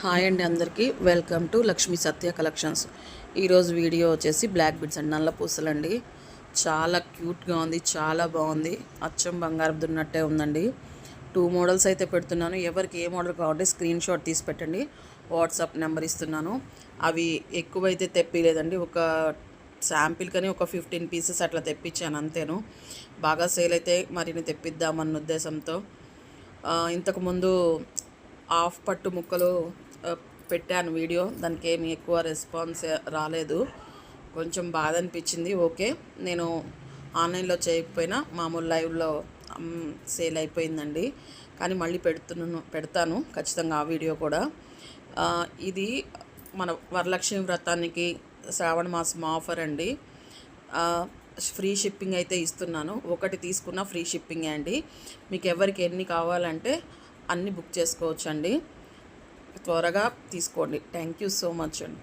Hi అండి అందరికీ welcome to Lakshmi Satya collections. ఈరోజు వీడియో వచ్చేసి బ్లాక్ బిడ్స్ అండి, నల్ల పూసలండి. చాలా క్యూట్గా ఉంది, చాలా బాగుంది. అచ్చం బంగారం దున్నట్టే ఉందండి. 2 మోడల్స్ అయితే పెడుతున్నాను. ఎవరికి ఏ మోడల్ కావాలంటే స్క్రీన్ షాట్ తీసి పెట్టండి, వాట్సాప్ నెంబర్ ఇస్తున్నాను. అవి ఎక్కువైతే తెప్పిలేదండి, ఒక శాంపిల్ కానీ ఒక 15 పీసెస్ అట్లా తెప్పించాను అంతేను. బాగా సేల్ అయితే మరిన్ని తెప్పిద్దామన్న ఉద్దేశంతో. ఇంతకుముందు హాఫ్ పట్టు ముక్కలు పెట్టాను వీడియో, దానికి ఏమి ఎక్కువ రెస్పాన్స్ రాలేదు. కొంచెం బాధ అనిపించింది. ఓకే, నేను ఆన్లైన్లో చేయకపోయినా మామూలు లైవ్లో సేల్ అయిపోయిందండి. కానీ మళ్ళీ పెడతాను ఖచ్చితంగా ఆ వీడియో కూడా. ఇది మన వరలక్ష్మి వ్రతానికి శ్రావణ మాసం ఆఫర్ అండి. ఫ్రీ షిప్పింగ్ అయితే ఇస్తున్నాను. ఒకటి తీసుకున్న ఫ్రీ షిప్పింగే అండి. మీకు ఎవరికి ఎన్ని కావాలంటే అన్నీ బుక్ చేసుకోవచ్చు అండి. త్వరగా తీసుకోండి. థ్యాంక్ యూ సో మచ్ అండి.